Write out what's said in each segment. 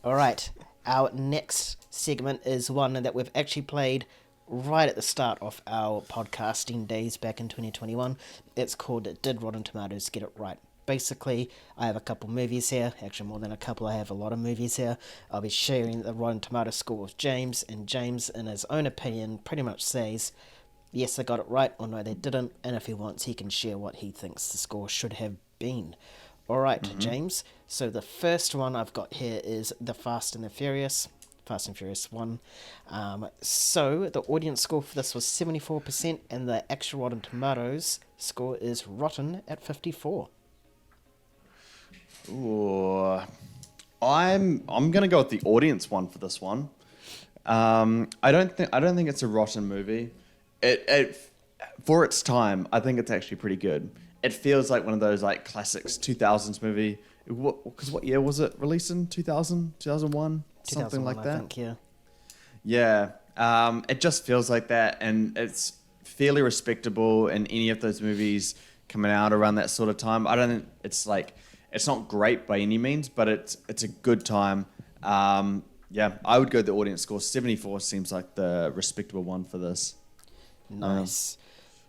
All right, our next segment is one that we've actually played right at the start of our podcasting days back in 2021. It's called Did Rotten Tomatoes Get It Right? Basically, I have a couple movies here. Actually, more than a couple, I have a lot of movies here. I'll be sharing the Rotten Tomato score with James, and James, in his own opinion, pretty much says, yes, they got it right, or no, they didn't, and if he wants, he can share what he thinks the score should have been. All right, James. So the first one I've got here is The Fast and Furious 1. So the audience score for this was 74%, and the actual Rotten Tomatoes score is rotten at 54. Ooh, I'm gonna go with the audience one for this one. I don't think it's a rotten movie. It for its time, I think it's actually pretty good. It feels like one of those like classics 2000s movie. Because what year was it released in? 2000, 2001, something like that. I think, yeah. Yeah. It just feels like that, and it's fairly respectable in any of those movies coming out around that sort of time. I don't think it's not great by any means, but it's a good time. Yeah, I would go the audience score. 74 seems like the respectable one for this. Nice.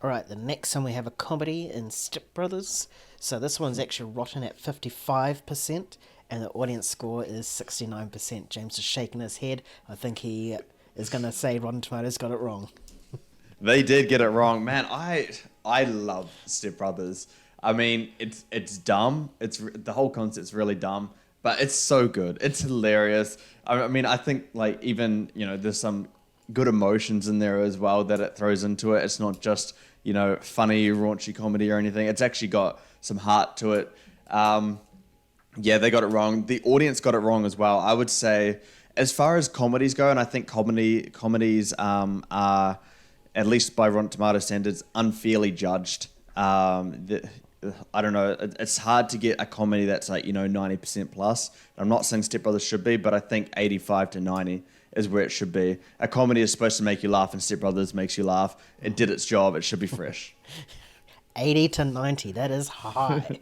All right, the next one we have a comedy in Step Brothers. So this one's actually rotten at 55%, and the audience score is 69%. James is shaking his head. I think he is going to say Rotten Tomatoes got it wrong. They did get it wrong, man. I love Step Brothers. I mean, it's dumb. The whole concept's really dumb, but it's so good. It's hilarious. I mean, I think like even there's some good emotions in there as well that it throws into it. It's not just funny raunchy comedy or anything. It's actually got some heart to it. Yeah, they got it wrong. The audience got it wrong as well. I would say, as far as comedies go, and I think comedies are, at least by Rotten Tomato standards, unfairly judged. I don't know. It's hard to get a comedy that's like 90% plus. I'm not saying Step Brothers should be, but I think 85 to 90 is where it should be. A comedy is supposed to make you laugh, and Step Brothers makes you laugh. It did its job. It should be fresh. 80 to 90, that is high.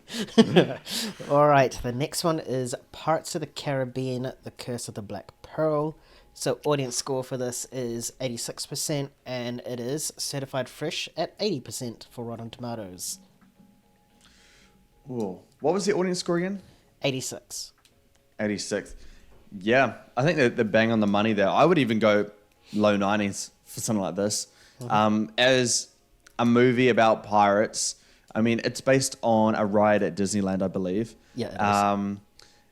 All right, the next one is Parts of the Caribbean, The Curse of the Black Pearl. So audience score for this is 86%, and it is certified fresh at 80% for Rotten Tomatoes. Ooh. What was the audience score again? 86. 86. Yeah, I think they're bang on the money there. I would even go low 90s for something like this. As a movie about pirates, I mean, it's based on a ride at Disneyland, I believe. Yeah, it is.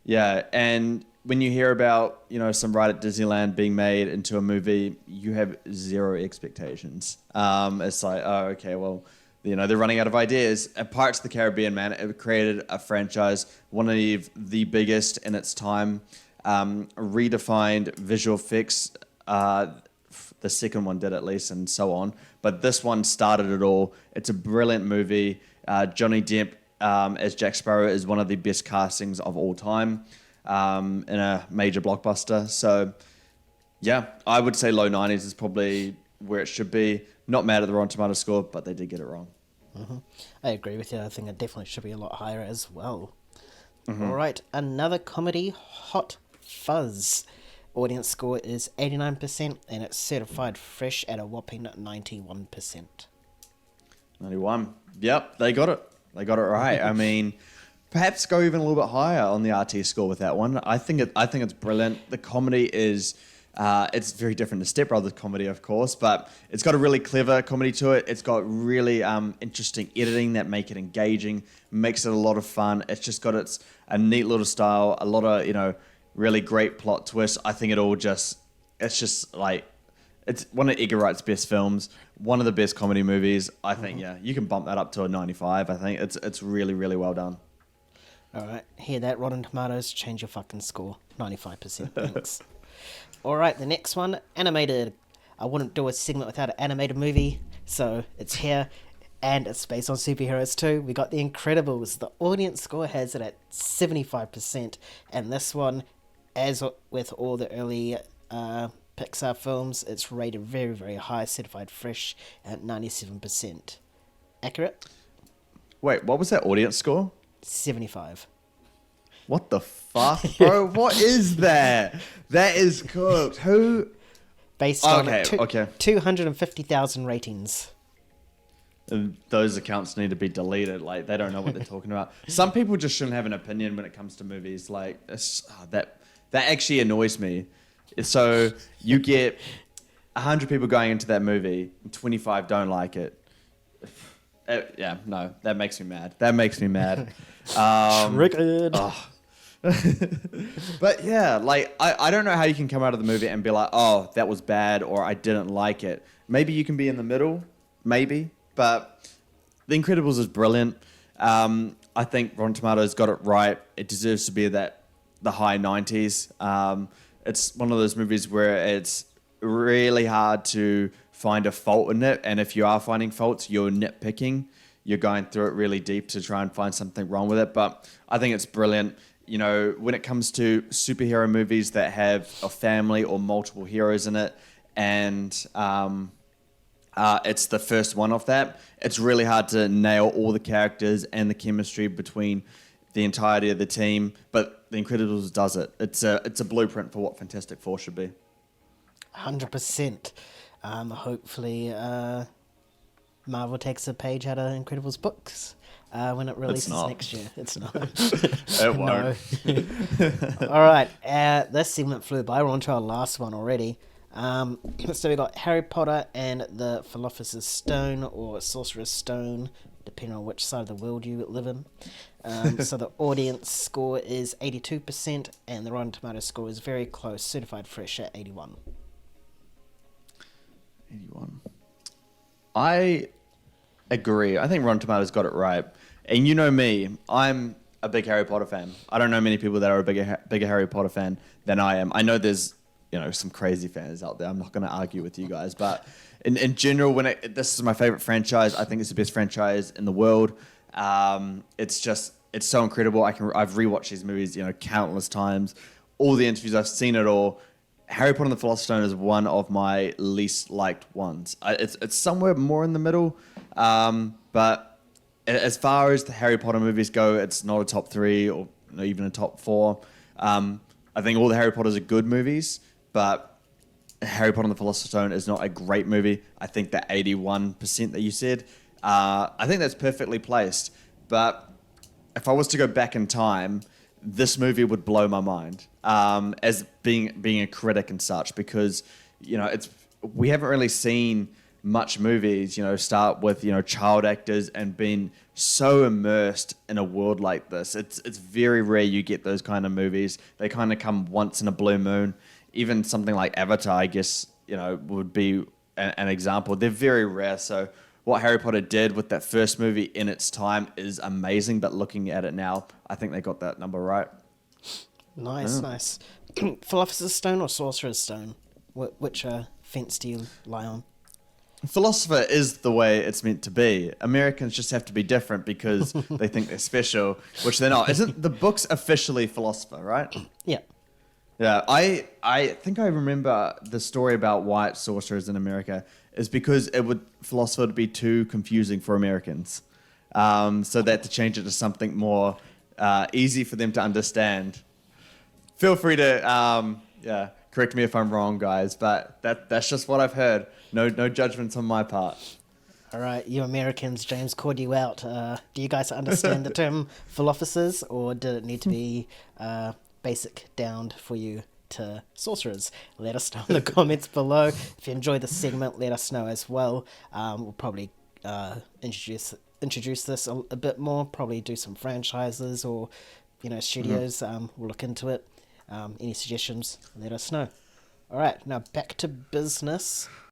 Yeah, and when you hear about, some ride at Disneyland being made into a movie, you have zero expectations. It's like, oh, okay, well, they're running out of ideas. Pirates of the Caribbean, man, it created a franchise, one of the biggest in its time. Redefined visual effects. The second one did at least, and so on. But this one started it all. It's a brilliant movie. Johnny Depp as Jack Sparrow is one of the best castings of all time in a major blockbuster. So, yeah, I would say low 90s is probably where it should be. Not mad at the Rotten Tomatoes score, but they did get it wrong. I agree with you. I think it definitely should be a lot higher as well. All right, another comedy, Hot Fuzz. Audience score is 89%, and it's certified fresh at a whopping 91%. 91. Yep, they got it. They got it right. I mean, perhaps go even a little bit higher on the RT score with that one. I think it's brilliant. The comedy is it's very different to Step Brothers comedy, of course, but it's got a really clever comedy to it. It's got really interesting editing that make it engaging, makes it a lot of fun. It's just got a neat little style, a lot of really great plot twists. I think it's just like, it's one of Edgar Wright's best films, one of the best comedy movies. I think, yeah, you can bump that up to a 95. I think it's really, really well done. All right, hear that, Rotten Tomatoes? Change your fucking score. 95%, thanks. All right, the next one, animated. I wouldn't do a segment without an animated movie, so it's here. And it's based on superheroes too. We got The Incredibles. The audience score has it at 75%. And this one, as with all the early Pixar films, it's rated very, very high, certified fresh at 97%. Accurate? Wait, what was that audience score? 75. What the fuck, bro? What is that? That is cooked. Who? Based on Okay. 250,000 ratings. And those accounts need to be deleted. Like, they don't know what they're talking about. Some people just shouldn't have an opinion when it comes to movies. Like, that actually annoys me. So you get 100 people going into that movie, and 25 don't like it. Yeah, no, that makes me mad. Triggered. Oh. But yeah, like, I don't know how you can come out of the movie and be like, oh, that was bad, or I didn't like it. Maybe you can be in the middle, maybe. But The Incredibles is brilliant. I think Rotten Tomatoes got it right. It deserves to be the high 90s. It's one of those movies where it's really hard to find a fault in it. And if you are finding faults, you're nitpicking. You're going through it really deep to try and find something wrong with it. But I think it's brilliant. You know, when it comes to superhero movies that have a family or multiple heroes in it, and it's the first one of that, it's really hard to nail all the characters and the chemistry between the entirety of the team. But The Incredibles does it. It's a blueprint for what Fantastic Four should be. 100%. Hopefully, Marvel takes a page out of Incredibles books when it releases next year. It's not. It won't. All right. This segment flew by. We're on to our last one already. So we got Harry Potter and the Philosopher's Stone, or Sorcerer's Stone, depending on which side of the world you live in. So the audience score is 82%, and the Rotten Tomatoes score is very close, certified fresh at 81. 81. I agree. I think Rotten Tomatoes got it right. And you know me, I'm a big Harry Potter fan. I don't know many people that are a bigger Harry Potter fan than I am. I know there's, some crazy fans out there. I'm not going to argue with you guys, but in general, this is my favorite franchise. I think it's the best franchise in the world. It's so incredible. I've rewatched these movies, countless times. All the interviews, I've seen it all. Harry Potter and the Philosopher's Stone is one of my least liked ones. It's somewhere more in the middle, but as far as the Harry Potter movies go, it's not a top 3 or even a top 4. I think all the Harry Potters are good movies, but Harry Potter and the Philosopher's Stone is not a great movie. I think that 81% that you said, I think that's perfectly placed. But if I was to go back in time, this movie would blow my mind as being a critic and such, because we haven't really seen much movies start with child actors and being so immersed in a world like this. It's very rare you get those kind of movies. They kind of come once in a blue moon. Even something like Avatar, I guess would be an example. They're very rare. So what Harry Potter did with that first movie in its time is amazing, but looking at it now, I think they got that number right. Nice. Philosopher's Stone or Sorcerer's Stone? Which fence do you lie on? Philosopher is the way it's meant to be. Americans just have to be different because they think they're special, which they're not. Isn't the book's officially Philosopher, right? Yeah. Yeah, I think I remember the story about why it's sorcerers in America is because Philosopher would be too confusing for Americans. So they had to change it to something more easy for them to understand. Feel free to correct me if I'm wrong, guys, but that's just what I've heard. No judgments on my part. All right, you Americans, James called you out. Do you guys understand the term philosophers, or did it need to be basic down for you to sorcerers? Let us know in the comments below. If you enjoyed the segment, let us know as well. We'll probably introduce this a bit more, probably do some franchises or studios. We'll look into it. Any suggestions, let us know. All right, now back to business.